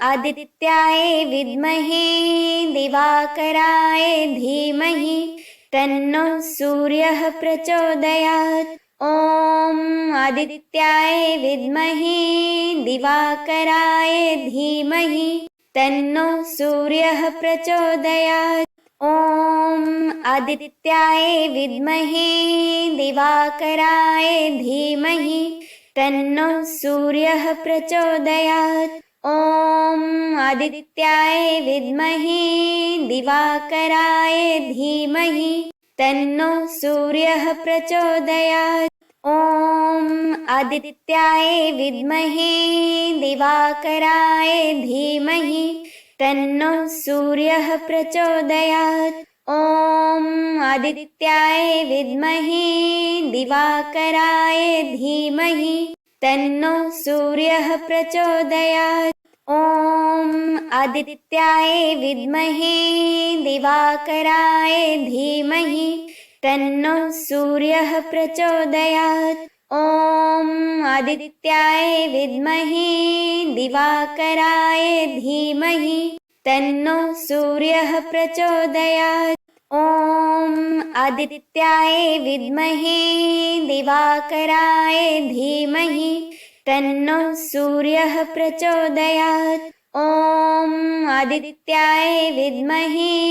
आदित्याय विद्महे दिवाकराय धीमहि तन्नो सूर्यः प्रचोदयात्। ॐ आदित्याय विद्महे दिवाकराय धीमहि तन्नो सूर्यः प्रचोदयात्। ॐ आदित्याय विद्महे दिवाकराय धीमहि तन्नो सूर्यः प्रचोदयात्। ॐ आदित्याय विद्महे दिवाकराय धीमहि तन्नो सूर्यः प्रचोदयात्। ॐ आदित्याय विद्महे दिवाकराय धीमहि तन्नो सूर्यः प्रचोदयात्। ॐ आदित्याय विद्महे दिवाकराय धीमहि तन्नो सूर्यः प्रचोदयात्। ॐ आदित्याय विद्महे दिवाकराय धीमहि तन्नो सूर्यः प्रचोदयात्। ॐ आदित्याय विद्महे दिवाकराय धीमहि तन्नो सूर्यः प्रचोदयात्। ॐ आदित्याय विद्महे दिवाकराय धीमहि तन्नो सूर्यः प्रचोदयात्। ॐ आदित्याय विद्महे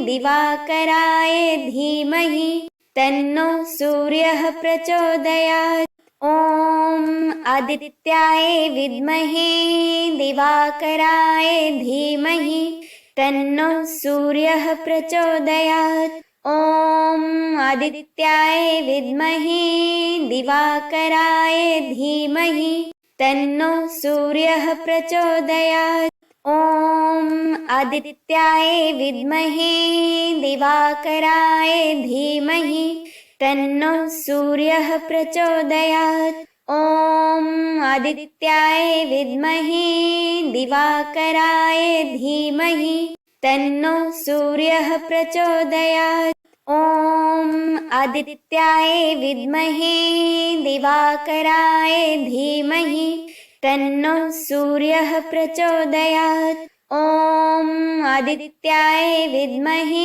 दिवाकराय धीमहि तन्नो सूर्यः प्रचोदयात्। ॐ आदित्याय विद्महे दिवाकराय धीमहि तन्नो सूर्यः प्रचोदयात्। ॐ आदित्याय विद्महे दिवाकराय धीमहि तन्नो सूर्यः प्रचोदयात्। ॐ आदित्याय विद्महे दिवाकराय धीमहि तन्नो सूर्यः प्रचोदयात्। ॐ आदित्याय विद्महे दिवाकराय धीमहि तन्नो सूर्यः प्रचोदयात्। ॐ आदित्याय विद्महे दिवाकराय धीमहि तन्नो सूर्यः प्रचोदयात्। ॐ आदित्याय विद्महे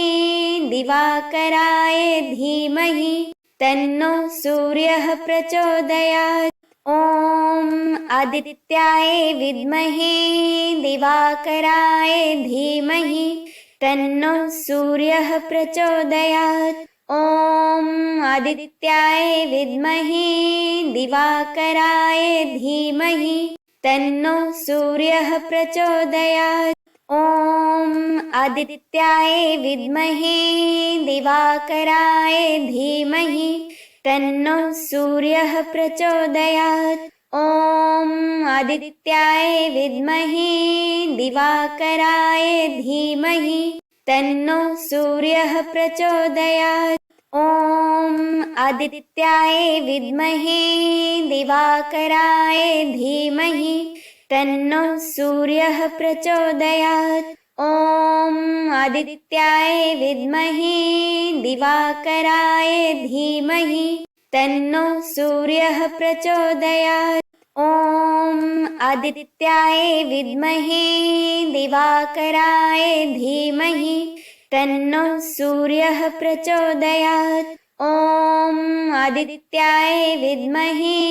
दिवाकराय धीमहि तन्नो सूर्यः प्रचोदयात्। ॐ आदित्याय विद्महे दिवाकराय धीमहि तन्नो सूर्यः प्रचोदयात्। ॐ आदित्याय विद्महे दिवाकराय धीमहि तन्नो सूर्यः प्रचोदयात्। ॐ आदित्याय विद्महे दिवाकराय धीमहि तन्नो सूर्यः प्रचोदयात्। ॐ आदित्याय विद्महे दिवाकराय धीमहि तन्नो सूर्यः प्रचोदयात्। ॐ आदित्याय विद्महे दिवाकराय धीमहि तन्नो सूर्यः प्रचोदयात्। ॐ आदित्याय विद्महे दिवाकराय धीमहि तन्नो सूर्यः प्रचोदयात्। ॐ आदित्याय विद्महे दिवाकराय धीमहि तन्नो सूर्यः प्रचोदयात्। ॐ आदित्याय विद्महे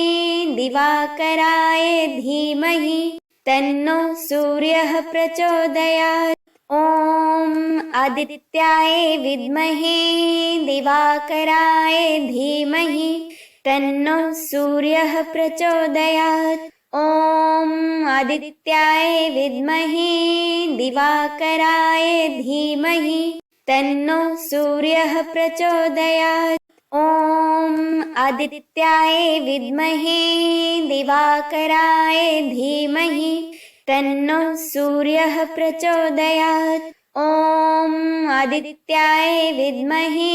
दिवाकराय धीमहि तन्नो सूर्यः प्रचोदयात्। ॐ आदित्याय विद्महे दिवाकराय धीमहि तन्नो सूर्यः प्रचोदयात्। ॐ आदित्याय विद्महे दिवाकराय धीमहि तन्नो सूर्यः प्रचोदयात्। ॐ आदित्याय विद्महे दिवाकराय धीमहि तन्नो सूर्यः प्रचोदयात्। ॐ आदित्याय विद्महे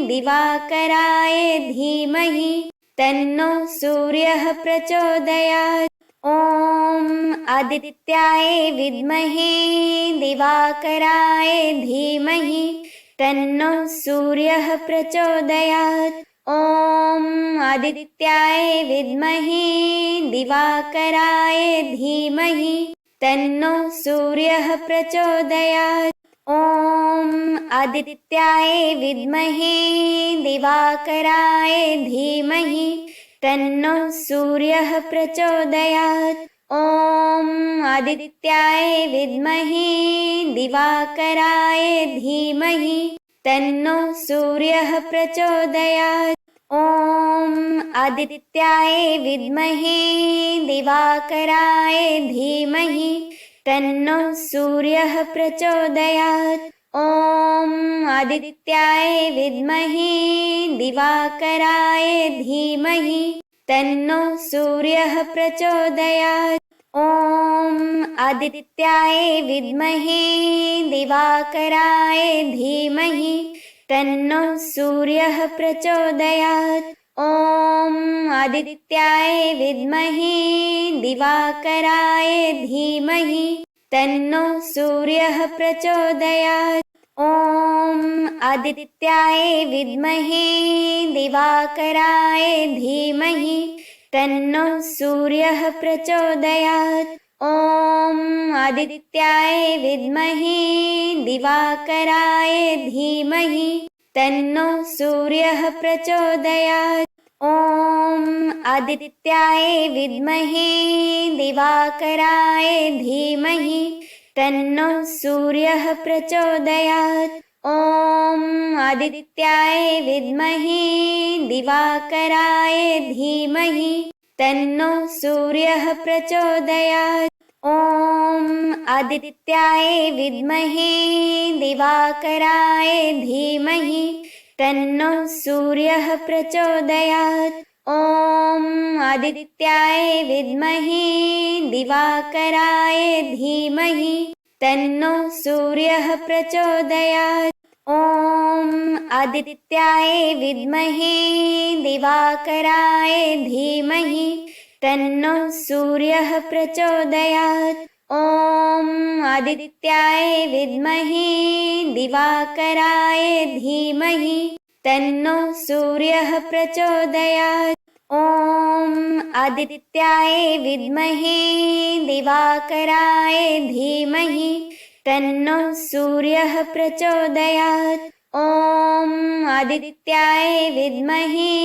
दिवाकराय धीमहि तन्नो सूर्यः प्रचोदयात्। ॐ आदित्याय विद्महे दिवाकराय धीमहि तन्नो सूर्यः प्रचोदयात्। ॐ आदित्याय विद्महे दिवाकराय धीमहि तन्नो सूर्यः प्रचोदयात्। ॐ आदित्याय विद्महे दिवाकराय धीमहि तन्नो सूर्यः प्रचोदयात्। ॐ आदित्याय विद्महे दिवाकराय धीमहि तन्नो सूर्यः प्रचोदयात्। ॐ आदित्याय विद्महे दिवाकराय धीमहि तन्नो सूर्यः प्रचोदयात्। ॐ आदित्याय विद्महे दिवाकराय धीमहि तन्नो सूर्यः प्रचोदयात्। ॐ आदित्याय विद्महे दिवाकराय धीमहि तन्नो सूर्यः प्रचोदयात्। ॐ आदित्याय विद्महे दिवाकराय धीमहि तन्नो सूर्यः प्रचोदयात्। ॐ आदित्याय विद्महे दिवाकराय धीमहि तन्नो सूर्यः प्रचोदयात्। ॐ आदित्याय विद्महे दिवाकराय धीमहि तन्नो सूर्यः प्रचोदयात्। ॐ आदित्याय विद्महे दिवाकराय धीमहि तन्नो सूर्यः प्रचोदयात्। ॐ आदित्याय विद्महे दिवाकराय धीमहि तन्नो सूर्यः प्रचोदयात्। ॐ आदित्याय विद्महे दिवाकराय धीमहि तन्नो सूर्यः प्रचोदयात्। ॐ आदित्याय विद्महे दिवाकराय धीमहि तन्नो सूर्यः प्रचोदयात्। ॐ आदित्याय विद्महे दिवाकराय धीमहि तन्नो सूर्यः प्रचोदयात्। ॐ आदित्याय विद्महे दिवाकराय धीमहि तन्नो सूर्यः प्रचोदयात्। ॐ आदित्याय विद्महे दिवाकराय धीमहि तन्नो सूर्यः प्रचोदयात्। ॐ आदित्याय विद्महे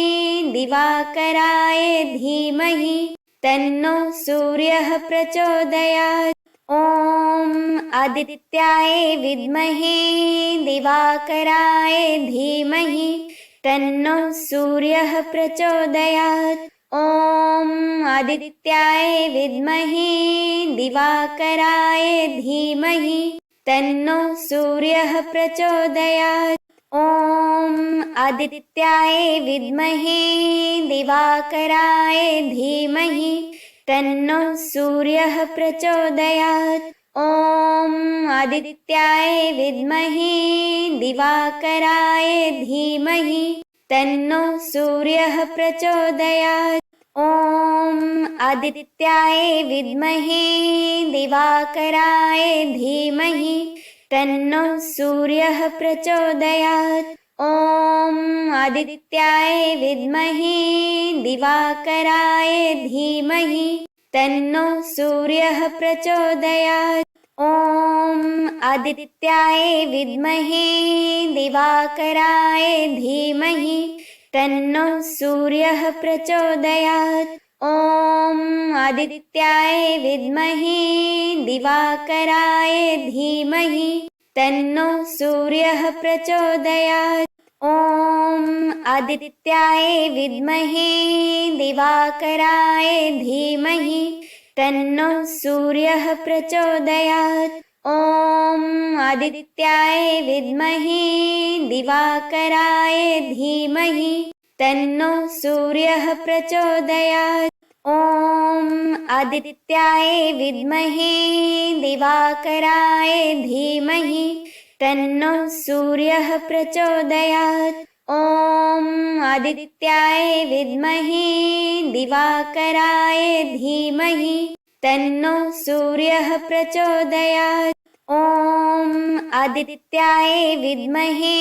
दिवाकराय धीमहि तन्नो सूर्यः प्रचोदयात्। ॐ आदित्याय विद्महे दिवाकराय धीमहि तन्नो सूर्यः प्रचोदयात्। ॐ आदित्याय विद्महे दिवाकराय धीमहि तन्नो सूर्यः प्रचोदयात्। ॐ आदित्याय विद्महे दिवाकराय धीमहि तन्नो सूर्यः प्रचोदयात्। ॐ आदित्याय विद्महे दिवाकराय धीमहि तन्नो सूर्यः प्रचोदयात्। ॐ आदित्याय विद्महे दिवाकराय धीमहि तन्नो सूर्यः प्रचोदयात्। ॐ आदित्याय विद्महे दिवाकराय धीमहि तन्नो सूर्यः प्रचोदयात्। ॐ आदित्याय विद्महे दिवाकराय धीमहि तन्नो सूर्यः प्रचोदयात्। ॐ आदित्याय विद्महे दिवाकराय धीमहि तन्नो सूर्यः प्रचोदयात्। ॐ आदित्याय विद्महे दिवाकराय धीमहि तन्नो सूर्यः प्रचोदयात्। ॐ आदित्याय विद्महे दिवाकराय धीमहि तन्नो सूर्यः प्रचोदयात्। ॐ आदित्याय विद्महे दिवाकराय धीमहि तन्नो सूर्यः प्रचोदयात्। ॐ आदित्याय विद्महे दिवाकराय धीमहि तन्नो सूर्यः प्रचोदयात्। ॐ आदित्याय विद्महे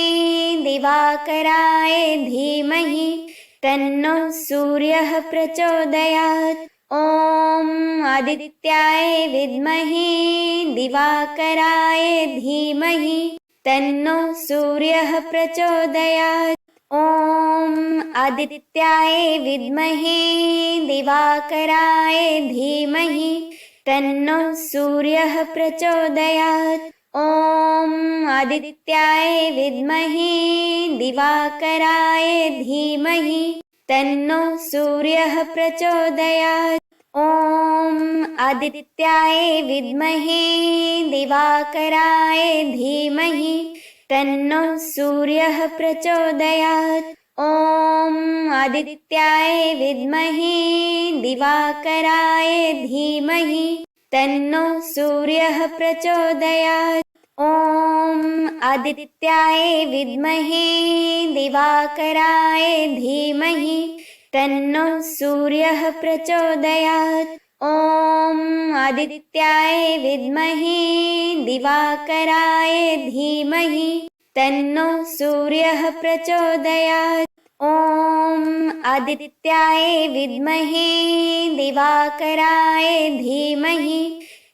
दिवाकराय धीमहि तन्नो सूर्यः प्रचोदयात्। ॐ आदित्याय विद्महे दिवाकराय धीमहि तन्नो सूर्यः प्रचोदयात्। ॐ आदित्याय विद्महे दिवाकराय धीमहि तन्नो सूर्यः प्रचोदयात्। ॐ आदित्याय विद्महे दिवाकराय धीमहि तन्नो सूर्यः प्रचोदयात्। ॐ आदित्याय विद्महे दिवाकराय धीमहि तन्नो सूर्यः प्रचोदयात्। ॐ आदित्याय विद्महे दिवाकराय धीमहि तन्नो सूर्यः प्रचोदयात्। ॐ आदित्याय विद्महे दिवाकराय धीमहि तन्नो सूर्यः प्रचोदयात्। ॐ आदित्याय विद्महे दिवाकराय धीमहि तन्नो सूर्यः प्रचोदयात्। ॐ आदित्याय विद्महे दिवाकराय धीमहि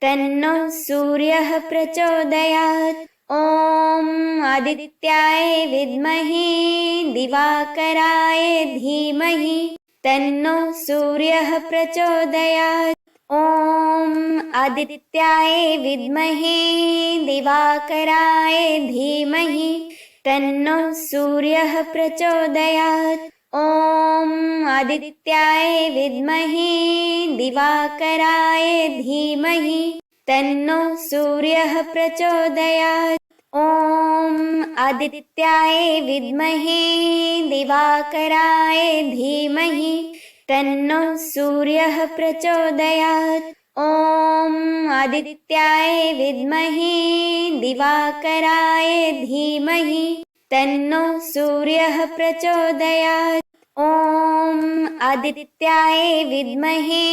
तन्नो सूर्यः प्रचोदयात्। ॐ आदित्याय विद्महे दिवाकराय धीमहि तन्नो सूर्यः प्रचोदयात्। ॐ आदित्याय विद्महे दिवाकराय धीमहि तन्नो सूर्यः प्रचोदयात्। ॐ आदित्याय विद्महे दिवाकराय धीमहि तन्नो सूर्यः प्रचोदयात्। ॐ आदित्याय विद्महे दिवाकराय धीमहि तन्नो सूर्यः प्रचोदयात्। ॐ आदित्याय विद्महे दिवाकराय धीमहि तन्नो सूर्यः प्रचोदयात्। ॐ आदित्याय विद्महे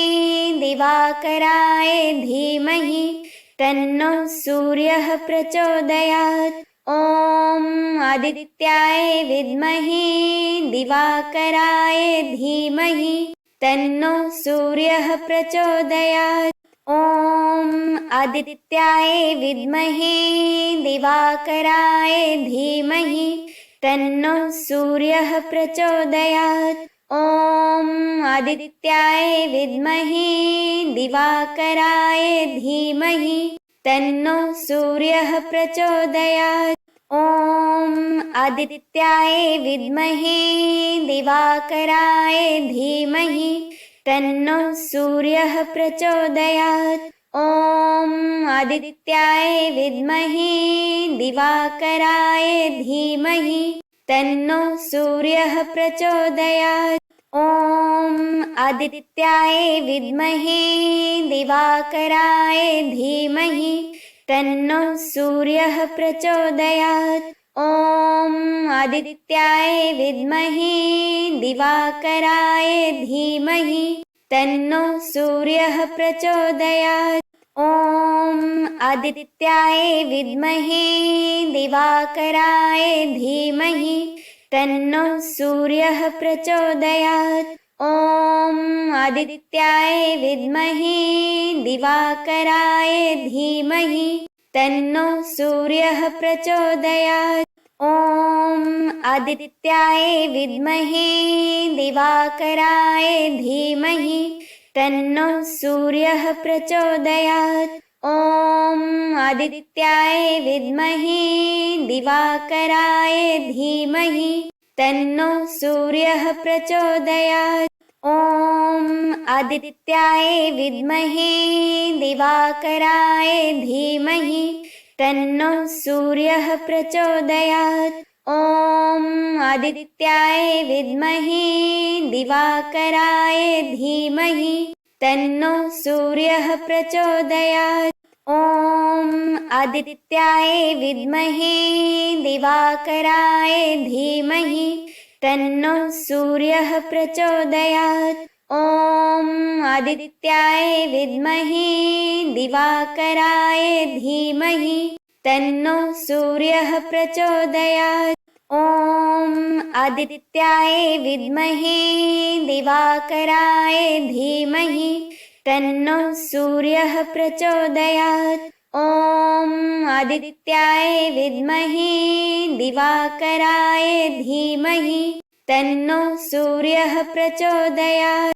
दिवाकराय धीमहि तन्नो सूर्यः प्रचोदयात्। ॐ आदित्याय विद्महे दिवाकराय धीमहि तन्नो सूर्यः प्रचोदयात्। ॐ आदित्याय विद्महे दिवाकराय धीमहि तन्नो सूर्यः प्रचोदयात्। ॐ आदित्याय विद्महे दिवाकराय धीमहि तन्नो सूर्यः प्रचोदयात्। ॐ आदित्याय विद्महे दिवाकराय धीमहि तन्नो सूर्यः प्रचोदयात्। ॐ आदित्याय विद्महे दिवाकराय धीमहि तन्नो सूर्यः प्रचोदयात्। ॐ आदित्याय विद्महे दिवाकराय धीमहि तन्नो सूर्यः प्रचोदयात्। ॐ आदित्याय विद्महे दिवाकराय धीमहि तन्नो सूर्यः प्रचोदयात्। ॐ आदित्याय विद्महे दिवाकराय धीमहि तन्नो सूर्यः प्रचोदयात्। ॐ आदित्याय विद्महे दिवाकराय धीमहि तन्नो सूर्यः प्रचोदयात्। ॐ आदित्याय विद्महे दिवाकराय धीमहि तन्नो सूर्यः प्रचोदयात्। ॐ आदित्याय विद्महे दिवाकराय धीमहि तन्नो सूर्यः प्रचोदयात्। ॐ आदित्याय विद्महे दिवाकराय धीमहि तन्नो सूर्यः प्रचोदयात्। ॐ आदित्याय विद्महे दिवाकराय धीमहि तन्नो सूर्यः प्रचोदयात्। ॐ आदित्याय विद्महे दिवाकराय धीमहि तन्नो सूर्यः प्रचोदयात्। ॐ आदित्याय विद्महे दिवाकराय धीमहि तन्नो सूर्यः प्रचोदयात्। ॐ आदित्याय विद्महे दिवाकराय धीमहि तन्नो सूर्यः प्रचोदयात्। ॐ आदित्याय विद्महे दिवाकराय धीमहि तन्नो सूर्यः प्रचोदयात्।